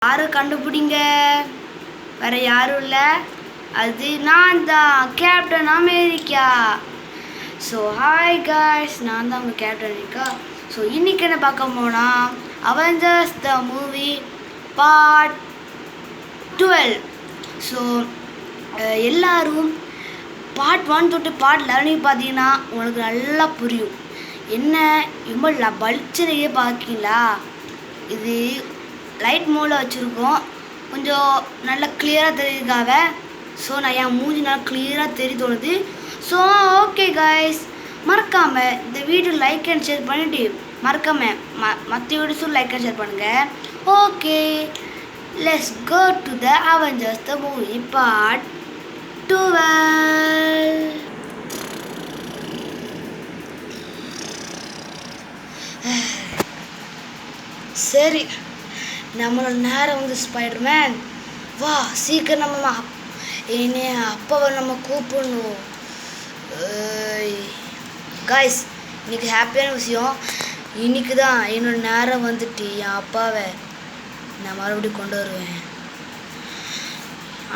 யாரு கண்டுபிடிங்க, வேற யாரும் இல்லை, அது நான் தான், captain America. So hi guys, நான் தான் உங்கள் கேப்டன் அமெரிக்கா. ஸோ இன்றைக்கி என்ன பார்க்க போனால் Avengers the movie part 12. So எல்லோரும் பார்ட் 1 தொட்டு பார்ட் 11 பார்த்தீங்கன்னா உங்களுக்கு நல்லா புரியும். என்ன இவ்வளோ பளிச்சுனையே பார்க்கீங்களா? இது லைட் மோடில் வச்சுருக்கோம், கொஞ்சம் நல்லா கிளியராக தெரியுதுக்காக. ஸோ நான் என் மூஞ்சி நல்லா கிளியராக தோணுது. ஸோ ஓகே காய்ஸ், மறக்காமல் இந்த வீடியோ லைக் அண்ட் ஷேர் பண்ணிவிட்டு மறக்காமல் மற்ற வீடியோஸும் லைக் அண்ட் ஷேர் பண்ணுங்கள். Okay, let's go to the Avengers the movie part 12. சரி, நம்மளோட நேரம் வந்து ஸ்பைடர்மேன் வா, சீக்கிரம் நம்ம என்னை அப்பாவை நம்ம கூப்பிடணும். காய்ஸ், இன்னைக்கு ஹாப்பியான விஷயம், இன்னைக்கு தான் என்னோட நேரம் வந்துட்டு என் அப்பாவை நான் மறுபடியும் கொண்டு வருவேன்.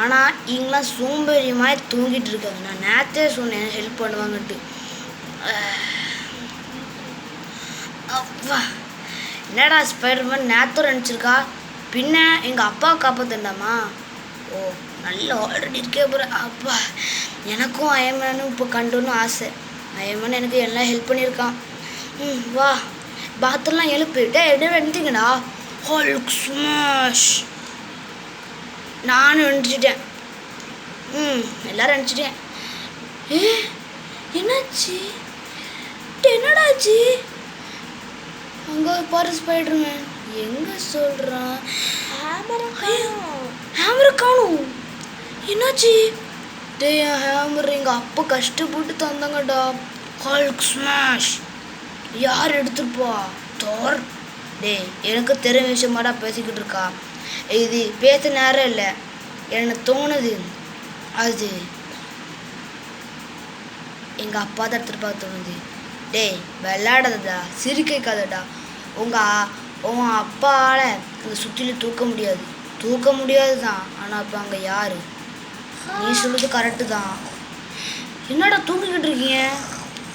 ஆனால் இங்கெல்லாம் சோம்பேறியமாக தூங்கிட்டு இருக்காங்க. நான் நேற்றே சொன்னேன் ஹெல்ப் பண்ணுவாங்கன்ட்டு. அப்பா, என்னடா ஸ்பைடர்மேன் நேத்தம் நினச்சிருக்கா, பின்ன எங்கள் அப்பாவை காப்பாற்றண்டாமா? ஓ, நல்ல ஆல்ரெடி இருக்கே போகிற. அப்பா, எனக்கும் அயன்மேனும் இப்போ கண்டுன்னு ஆசை. அயன்மேன் எனக்கு எல்லாம் ஹெல்ப் பண்ணியிருக்கான். வா, பாத்ரூம்லாம் எழுப்பு. என்ன நினைச்சிங்கடா? Hulk smash. நானும் நினச்சிட்டேன். எல்லோரும் நினச்சிட்டேன். என்னாச்சு? என்னடாச்சு? அங்கே பாரு ஸ்பைடர்மேன். எங்கே சொல்கிறான்? ஹேமரை காணும். என்னாச்சு? என் ஹேமர் எங்கள் அப்பா கஷ்டப்பட்டு தந்தாங்கடா. Hulk smash. யார் எடுத்துருப்பா? தோர். எனக்கு தெரிஞ்ச விஷயமாடா பேசிக்கிட்டு இருக்கா. இது பேச நேரம் இல்லை, எனக்கு தோணுது அது எங்கள் அப்பா தான் எடுத்துருப்பா தோணுது. விளையாடாதடா, சிரிக்காதடா. உங்கள் அப்பாவால் அங்கே சுற்றிலும் தூக்க முடியாது தான். ஆனால் அப்போ அங்கே யார்? நீ சொல்லுறது கரெக்டு தான். என்னடா தூங்கிக்கிட்டு இருக்கீங்க?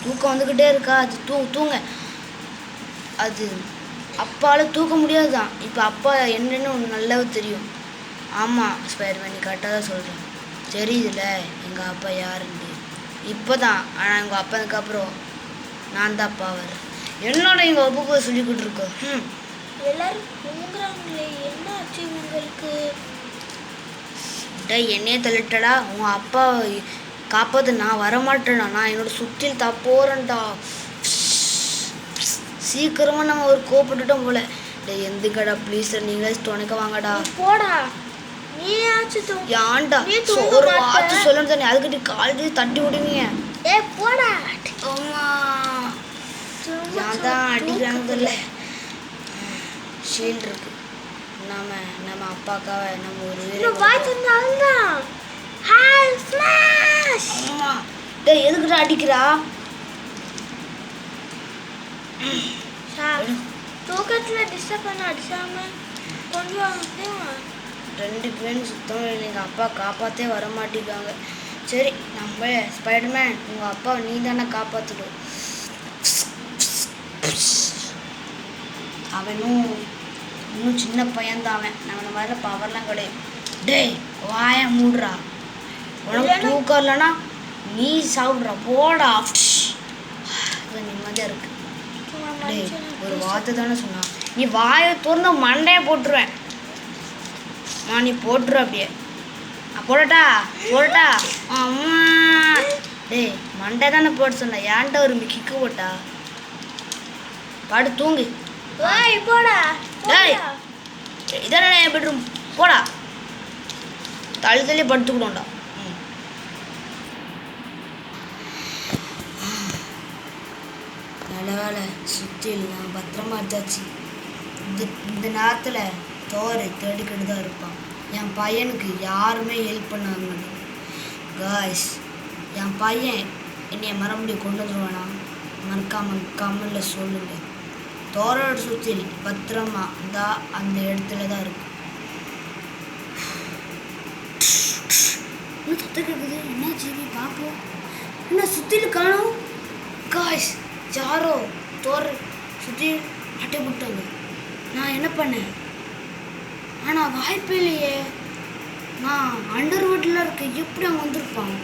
தூக்கம் வந்துக்கிட்டே இருக்கா? அது தூங்க. அது அப்பாவால் தூக்க முடியாது தான். இப்போ அப்பா என்னன்னு ஒன்று நல்லாவே தெரியும். ஆமாம் ஸ்பைடர்மேன், நீ கரெக்டாக தான் சொல்கிறேன். தெரியுதுல்ல எங்கள் அப்பா யாருன்னு இப்போ தான். ஆனால் எங்கள் அப்பாவுக்கு அப்புறம் நான் தான் அப்பா வரேன். என்னோட எங்கள் அப்பாவுக்கு சொல்லிக்கிட்டு இருக்கோம். எல்லாரும் தூங்குறாங்களே, என்ன ஆச்சு உங்களுக்கு? என்னையே தள்ளிட்டடா. உங்கள் அப்பா காப்பாற்ற நான் வரமாட்டேனா? நான் என்னோட சுற்றில் தான் போகிறேன்டா. சீக்கிரமாக நம்ம ஒரு கோப்பட்டுட்டோம் போல. எந்துக்கடா ப்ளீஸ், நீங்களே துணைக்க வாங்கடா. போடா, நீ ஆச்சு ஏன்டா ஒரு வார்த்தை சொல்லணும் தானே, அதுக்கிட்ட காலையில தட்டி விடுவீங்க. போடா. ஆமா, ஏன் தான் அடிக்கிறாங்க இல்லை. ஷீல்டு இருக்கு. நம்ம அப்பாக்காக நம்ம ஒரு எதுக்கிட்ட அடிக்கிறா? தூக்கத்தில் டிஸ்டர்ப் பண்ண அடிச்சாம கொஞ்சம் 2 பேரும் சுத்தம் எங்கள் அப்பா காப்பாற்றே வர மாட்டேங்காங்க. சரி, நம்ம ஸ்பைடர்மேன் உங்கள் அப்பா நீ தானே காப்பாற்றணும். அவனும் இன்னும் சின்ன பையன்தான். அவன் மாதிரி பவர்லாம் கிடையாது. வாய மூடுறா. உனக்கு தூக்கம் இல்லைன்னா நீ சாப்பிட்றா. போடா. நிம்மதியாக இருக்கு. ஒரு வார்த்தை தானே சொன்னா, நீ வாயை திறந்த மண்டையை போட்டுருவேன். நீ போட்டுரு அப்படியே. போடட்டா. அம்மா மண்டை தானே போட்டு சொன்ன. ஏன்ட்ட ஒரு கிக்கு போட்டா? பாடு தூங்கு. போடா. இதானே என் பெட்ரூம். போடா. தள்ளி படுத்துக்கிட்டோம்டா. நல்ல வேலை சுற்றில் நான் பத்திரமா எடுத்தாச்சு. இந்த நேரத்தில் தோரை தேடிக்கிட்டு தான் இருப்பான். என் பையனுக்கு யாருமே ஹெல்ப் பண்ணாங்க. காய்ஸ், என் பையன் என்னைய மறுபடியும் கொண்டு வந்துடுவானா? மறக்காமல் கமெண்டில் சொல்லுங்கள். தோரோட சுற்றில் பத்திரமா தான் அந்த இடத்துல தான் இருக்கும். சத்தம் கேட்குது. என்ன ஜிபி பார்ப்போம். என்ன சுற்றிலும் காணும். காய்ஸ் யாரோ தோற சுற்றி அட்டை போட்டாங்க. நான் என்ன பண்ணேன்? ஆனால் வாய்ப்பே இல்லையே. நான் அண்டர்வுட்டில் இருக்க எப்படி அவங்க வந்திருப்பாங்க?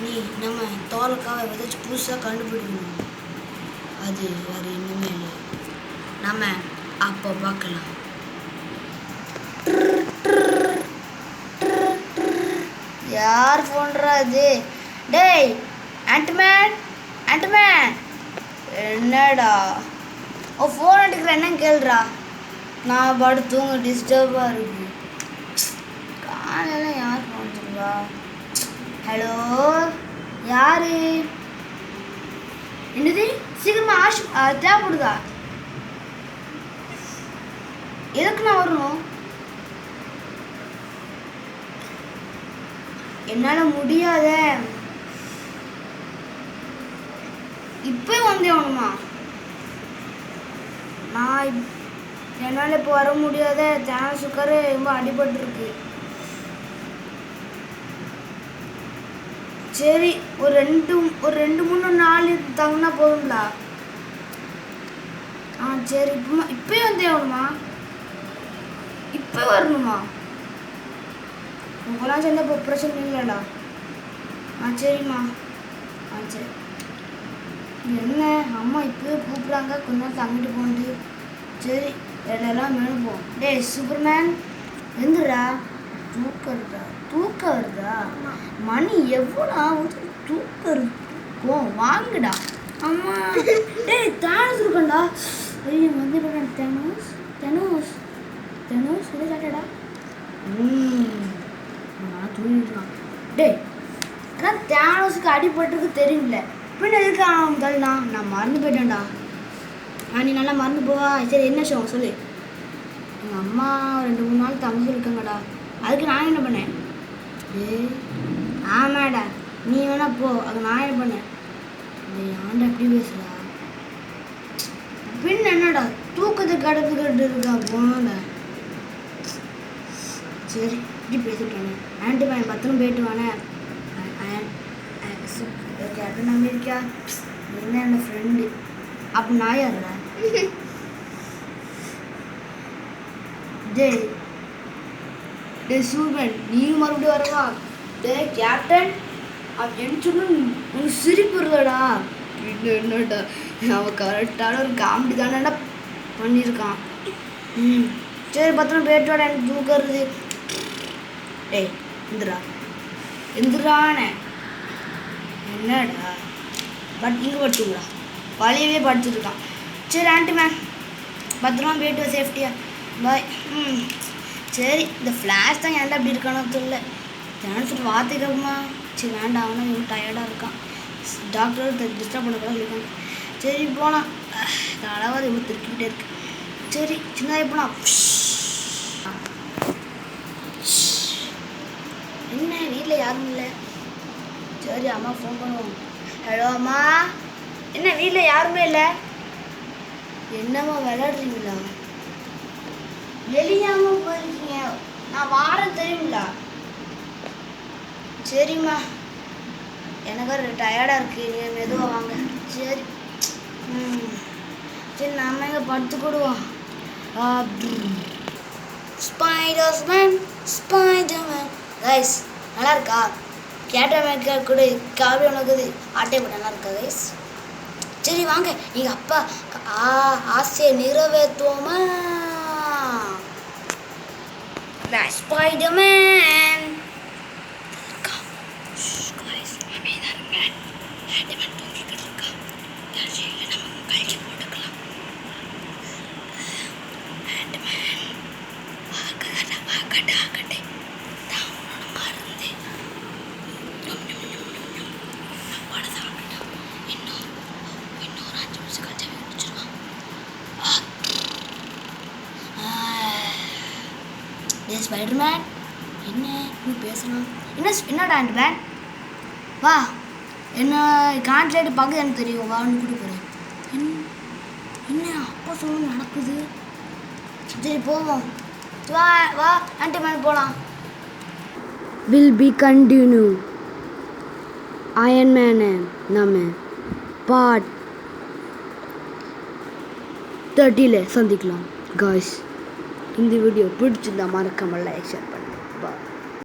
நீ நம்ம தோலுக்காக ஏதாச்சும் புதுசாக கண்டுபிடிக்கணும். அது வேறு இன்னுமே இல்லை. நம்ம அப்போ பார்க்கலாம். யார் ஃபோன்றா அது? டேய் ஆண்ட்மேன், ஆண்ட்மேன் என்னடா ஃபோன் அடிக்கிற என்னன்னு கேளுடா. நான் பாடு தூங்க டிஸ்டர்பாக இருக்கு. காலையில் யார் ஃபோன் சொல்லுவா? ஹலோ யாரு? என்னது சீக்கிரமா தேவைப்படுதா? எதுக்கு நான் வரணும்? என்னால் முடியாத. இப்போ வந்தே ஆகணுமா? நான் என்னால் இப்போ வர முடியாத. தேன சுக்கர் ரொம்ப அடிபட்டுருக்கு. சரி ஒரு ரெண்டு 3 நாள் தங்கினா போதுங்களா? சரி இப்போயே வந்தே ஆகணுமா? இப்போ வரணுமா? உங்களாம் சேர்ந்த இப்போ பிரச்சனை இல்லைடா. சரிம்மா. சரி என்ன அம்மா இப்போயே கூப்பிட்றாங்க. கொஞ்ச நாள் தங்கிட்டு போண்டு. சரி எல்லாம் வேணுப்போம். டேய் சூப்பர்மேன் எந்துடா. தூக்கம் வருதா? மணி எவ்வளோ ஆகுது? தூக்கம் இருக்கும். வாங்குடா. அம்மா டேய் தேனஸ் இருக்கண்டா. ஐயோ வந்து தெனோஸ் தெனோஸ் தெனோஸ் இதை சாட்டடா. நான் தூங்கிட்டுருக்கான். டேய் ஆனால் தேனோஸுக்கு அடிபட்டுருக்கு தெரியும்ல. பின்ன எதுக்கு தள்ளினா? நான் மறந்து போயிட்டேன்டா. நீ நல்லா மறந்து போவா. சரி என்ன விஷயம் சொல்லு. எங்கள் அம்மா 2-3 நாள் தங்க சொல்லியிருக்காங்கடா. அதுக்கு நான் என்ன பண்ணேன்? ஆமாடா நீ வேணா போ. அது நான் என்ன பண்ணேன்? ஏன்டா எப்படி பேசுறா? பின் என்னடா தூக்கத்தை கடத்துக்கிட்டு இருக்கா போன. சரி இப்படி பேசிட்டானே. ஆண்டி பத்திரம் போயிட்டு வானே. கேப்டன் அமெரிக்கா என்ன என்னோட ஃப்ரெண்டு. அப்போ நான் யாருடா? டே சூப்பன் நீங்கள் மறுபடியும் வரவா? டே கேப்டன் அப்படின்னு சொன்னா உனக்கு சிரிப்பு வருதாடா. என்னடா அவன் கரெக்டான ஒரு காமெடி தானடா பண்ணியிருக்கான். சரி பத்திரம் போயிட்டோட எனக்கு தூக்கிறது. டேய் எந்திரானே என்னடா பட் இங்கே படுத்துங்களா? வழியவே படுத்துருக்கான். சரி ஆண்டி பத்திரமா போயிட்டு சேஃப்டியா பாய். சரி இந்த ஃப்ளாஷ் தான் ஏன்டா அப்படி இருக்கானோ தெரியல. நினச்சிட்டு வார்த்தைக்கப்புறமா சரி வேண்டாம். அவனா இவன் டயர்டாக இருக்கான். டாக்டர் டிஸ்டர்ப் பண்ணக்கூடாது சொல்லியிருக்காங்க. சரி போனால் அளவாக இவ்வளோ திருக்கிக்கிட்டே இருக்கு. சரி சின்னதாக போனால் என்ன வீட்டில் யாரும் இல்லை. சரி அம்மா ஃபோன் பண்ணுவோம். ஹலோ அம்மா என்ன வீட்டில் யாருமே இல்லை? என்னம்மா விளையாடுறீங்களா? வெளியாம போயிருக்கீங்க. நான் வாரம் தெரியுங்களா? சரிம்மா எனக்கு டயர்டாக இருக்குது. நீங்கள் மெதுவாக வாங்க. சரி சரி நம்ம எங்கே படுத்துக்கிடுவோம். ஸ்பைடர்மேன் கைஸ் நல்லா இருக்கா? கேப்டன் கூட காவி உனக்குது ஆட்டை போட்ட நல்லா இருக்கா கைஸ்? சரி வாங்க எங்கள் அப்பா ஆசையை நிறைவேற்றுவோமா? ஸ்பைடர்மேன் ஸ்பைடர்மேன் என்ன நீ பேசணும்? என்னடா ஆண்ட்மேன் வா. என்ன கான்ட்ராக்ட் பார்க்க எனக்கு தெரியும். வான்னு கூட போகிறேன். என்ன அப்பா சொல்லணும் நடக்குது. சரி போவோம். வா வா ஆண்ட்மேன் போகலாம். வில் பி கண்டினியூ அயன்மேனை நம்ம பார்ட் 30ல் சந்திக்கலாம் காய்ஸ். இந்த வீடியோ பிடிச்சிருந்தா மறக்காம லைக் ஷேர் பண்ணுங்க. பாய்.